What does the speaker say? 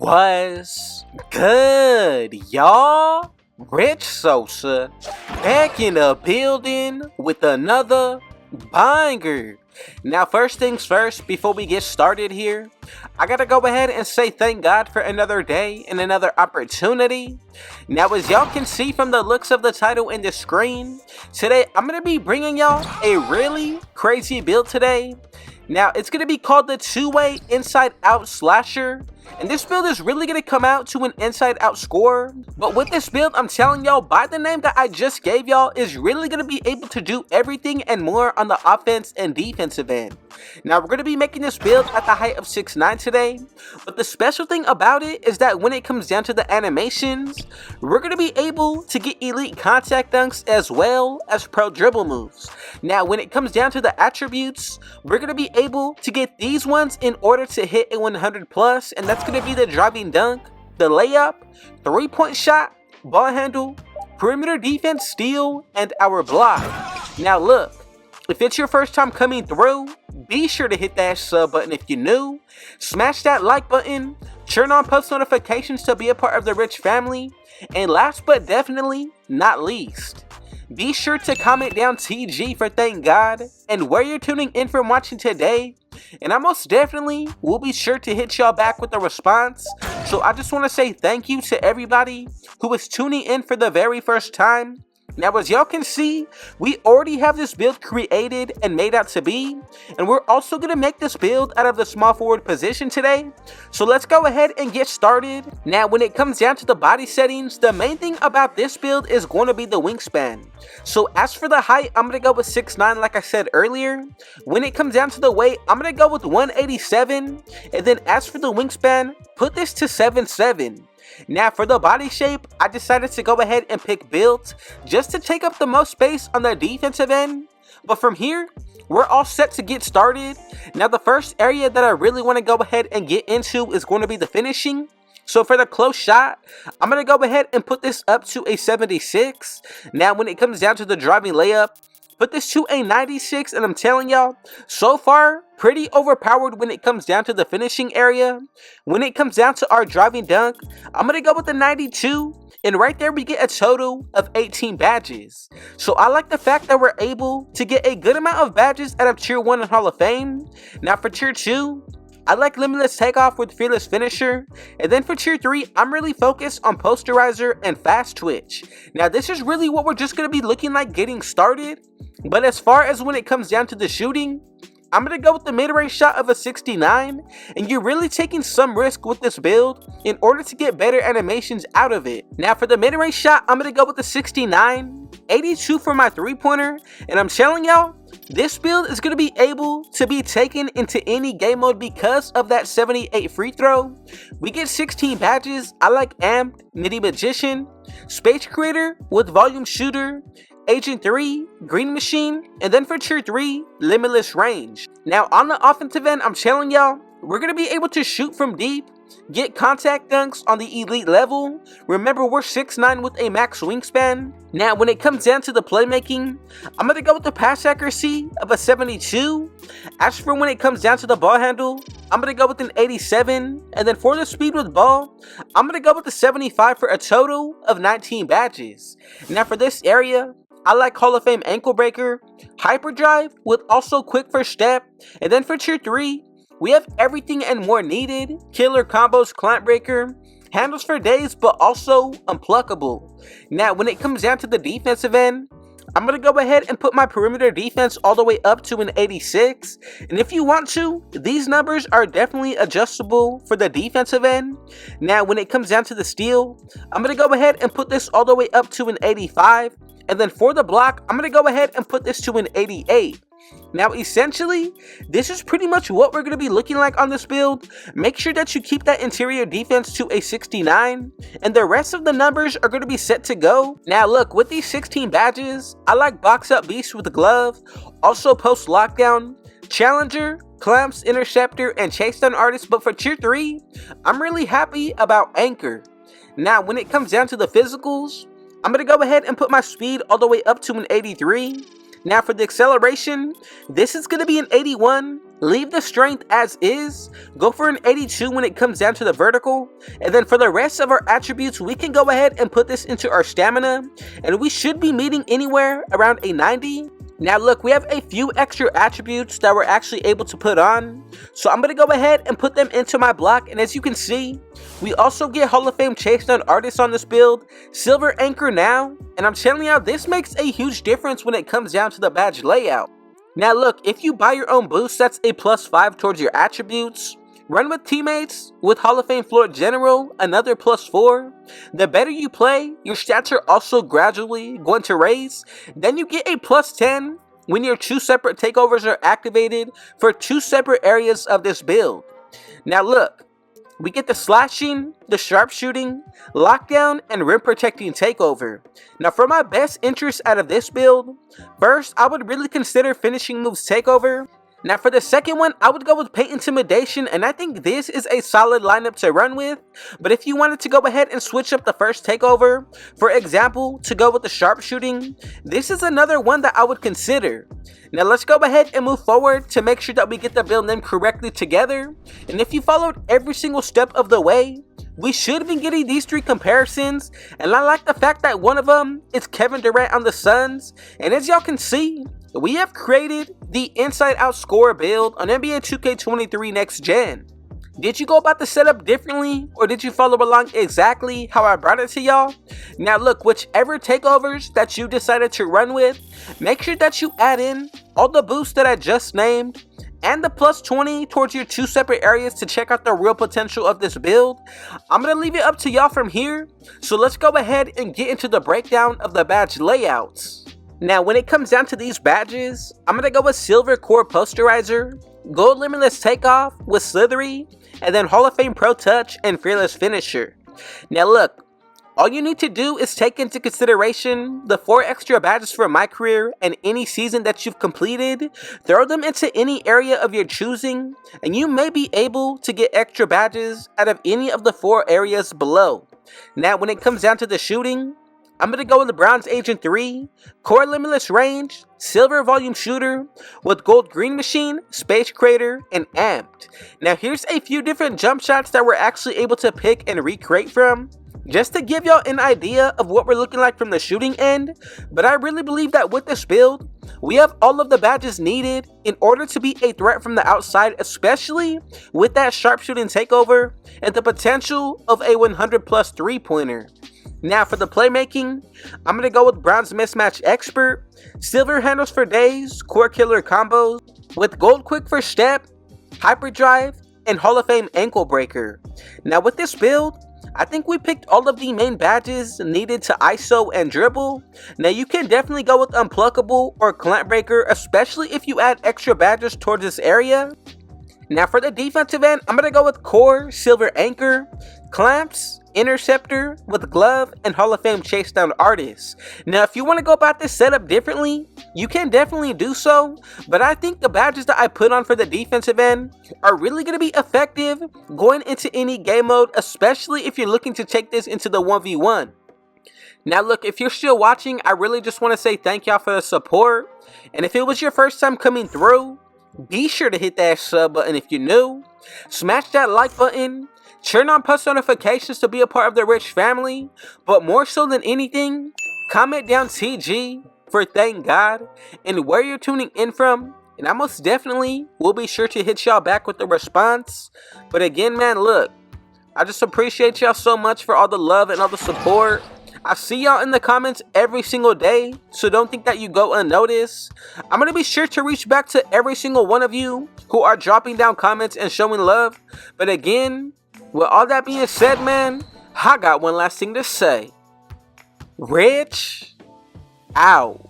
Was good, y'all? Rich Sosa back in the building with another banger. Now, first things first, before we get started here, I gotta go ahead and say thank God for another day and another opportunity. Now, as y'all can see from the looks of the title and the screen, today I'm gonna be bringing y'all a really crazy build today. Now, it's gonna be called the two-way inside-out slasher. And this build is really going to come out to an inside-out score. But with this build, I'm telling y'all, by the name that I just gave y'all, is really going to be able to do everything and more on the offense and defensive end. Now, we're going to be making this build at the height of 6'9" today. But the special thing about it is that when it comes down to the animations, we're going to be able to get elite contact dunks as well as pro dribble moves. Now, when it comes down to the attributes, we're going to be able to get these ones in order to hit a 100 plus, and that's going to be the driving dunk, the layup, 3-point shot, ball handle, perimeter defense steal, and our block. Now look, if it's your first time coming through, be sure to hit that sub button if you're new, smash that like button, turn on post notifications to be a part of the rich family, and last but definitely not least, be sure to comment down TG for thank God and where you're tuning in from watching today, and I most definitely will be sure to hit y'all back with a response. So I just want to say thank you to everybody who is tuning in for the very first time. Now, as y'all can see, we already have this build created and made out to be, and we're also going to make this build out of the small forward position today. So let's go ahead and get started. Now, when it comes down to the body settings, the main thing about this build is going to be the wingspan. So as for the height, I'm going to go with 6'9" like I said earlier. When it comes down to the weight, I'm going to go with 187, and then as for the wingspan, put this to 7'7". Now, for the body shape, I decided to go ahead and pick built just to take up the most space on the defensive end. But from here, we're all set to get started. Now, the first area that I really want to go ahead and get into is going to be the finishing. So for the close shot, I'm going to go ahead and put this up to a 76. Now, when it comes down to the driving layup, put this to a 96, and I'm telling y'all, so far, pretty overpowered when it comes down to the finishing area. When it comes down to our driving dunk, I'm going to go with the 92, and right there we get a total of 18 badges. So I like the fact that we're able to get a good amount of badges out of Tier 1 and Hall of Fame. Now for Tier 2, I like Limitless Takeoff with Fearless Finisher, and then for Tier 3, I'm really focused on Posterizer and Fast Twitch. Now this is really what we're just going to be looking like getting started, but as far as when it comes down to the shooting, I'm going to go with the mid-range shot of a 69, and you're really taking some risk with this build in order to get better animations out of it. Now for the mid-range shot, I'm going to go with the 69, 82 for my three-pointer, and I'm telling y'all, this build is going to be able to be taken into any game mode because of that 78 free throw. We get 16 badges. I like Amped, Midi Magician, Space Creator with Volume Shooter, Agent 3, Green Machine, and then for Tier 3, Limitless Range. Now on the offensive end, I'm telling y'all, we're going to be able to shoot from deep, get contact dunks on the elite level. Remember, we're 6'9" with a max wingspan. Now, when it comes down to the playmaking, I'm going to go with the pass accuracy of a 72. As for when it comes down to the ball handle, I'm going to go with an 87. And then for the speed with ball, I'm going to go with the 75 for a total of 19 badges. Now, for this area, I like Hall of Fame Ankle Breaker, Hyperdrive with also Quick First Step. And then for Tier 3, we have everything and more needed. Killer Combos, Clamp Breaker, handles for days, but also unpluckable. Now, when it comes down to the defensive end, I'm going to go ahead and put my perimeter defense all the way up to an 86. And if you want to, these numbers are definitely adjustable for the defensive end. Now, when it comes down to the steal, I'm going to go ahead and put this all the way up to an 85. And then for the block, I'm going to go ahead and put this to an 88. Now, essentially, this is pretty much what we're going to be looking like on this build. Make sure that you keep that interior defense to a 69, and the rest of the numbers are going to be set to go. Now, look, with these 16 badges, I like Box Up Beast with the glove, also Post Lockdown, Challenger, Clamps, Interceptor, and Chase Down Artist, but for Tier 3, I'm really happy about Anchor. Now, when it comes down to the physicals, I'm going to go ahead and put my speed all the way up to an 83. Now for the acceleration, this is going to be an 81. leave the strength as is, go for an 82 when it comes down to the vertical, and then for the rest of our attributes, we can go ahead and put this into our stamina, and we should be meeting anywhere around a 90. Now look, we have a few extra attributes that we're actually able to put on, so I'm going to go ahead and put them into my block, and as you can see, we also get Hall of Fame Chase Down Artist on this build, Silver Anchor now, and I'm telling you, this makes a huge difference when it comes down to the badge layout. Now look, if you buy your own boost, that's a +5 towards your attributes. Run with teammates with Hall of Fame Floor General, another +4. The better you play, your stats are also gradually going to raise. Then you get a +10 when your 2 separate takeovers are activated for 2 separate areas of this build. Now look, we get the slashing, the sharpshooting, lockdown, and rim protecting takeover. Now for my best interest out of this build, first I would really consider finishing moves takeover. Now for the second one, I would go with Paint Intimidation, and I think this is a solid lineup to run with. But if you wanted to go ahead and switch up the first takeover, for example, to go with the Sharpshooting, this is another one that I would consider. Now let's go ahead and move forward to make sure that we get the build name correctly together. And if you followed every single step of the way, we should have been getting these 3 comparisons, and I like the fact that one of them is Kevin Durant on the Suns. And as y'all can see, we have created the Inside Out Scorer build on NBA 2K23 Next Gen. Did you go about the setup differently, or did you follow along exactly how I brought it to y'all? Now look, whichever takeovers that you decided to run with, make sure that you add in all the boosts that I just named, and the +20 towards your 2 separate areas to check out the real potential of this build. I'm going to leave it up to y'all from here, so let's go ahead and get into the breakdown of the badge layouts. Now when it comes down to these badges, I'm going to go with Silver Core Posterizer, Gold Limitless Takeoff with Slithery, and then Hall of Fame Pro Touch and Fearless Finisher. Now look, all you need to do is take into consideration the 4 extra badges for my career and any season that you've completed, throw them into any area of your choosing, and you may be able to get extra badges out of any of the 4 areas below. Now when it comes down to the shooting, I'm going to go with the Bronze Agent 3, Core Limitless Range, Silver Volume Shooter, with Gold Green Machine, Space Crater, and Amped. Now here's a few different jump shots that we're actually able to pick and recreate from, just to give y'all an idea of what we're looking like from the shooting end. But I really believe that with this build, we have all of the badges needed in order to be a threat from the outside, especially with that sharpshooting takeover and the potential of a 100+ 3-pointer. Now for the playmaking, I'm going to go with Bronze Mismatch Expert, Silver Handles for Days, Core Killer Combos, with Gold Quick for Step, Hyperdrive, and Hall of Fame Ankle Breaker. Now with this build, I think we picked all of the main badges needed to ISO and dribble. Now you can definitely go with Unpluckable or Clamp Breaker, especially if you add extra badges towards this area. Now for the defensive end, I'm going to go with Core, Silver Anchor, Clamps, Interceptor with Glove, and Hall of Fame Chase Down Artist. Now if you want to go about this setup differently, you can definitely do so, but I think the badges that I put on for the defensive end are really going to be effective going into any game mode, especially if you're looking to take this into the 1v1. Now look, if you're still watching, I really just want to say thank y'all for the support, and if it was your first time coming through, be sure to hit that sub button if you're new, smash that like button, turn on post notifications to be a part of the Rich family, but more so than anything, comment down TG for thank God and where you're tuning in from, and I most definitely will be sure to hit y'all back with the response. But again, man, look, I just appreciate y'all so much for all the love and all the support. I see y'all in the comments every single day, so don't think that you go unnoticed. I'm going to be sure to reach back to every single one of you who are dropping down comments and showing love. But again, with all that being said, man, I got one last thing to say. Rich out.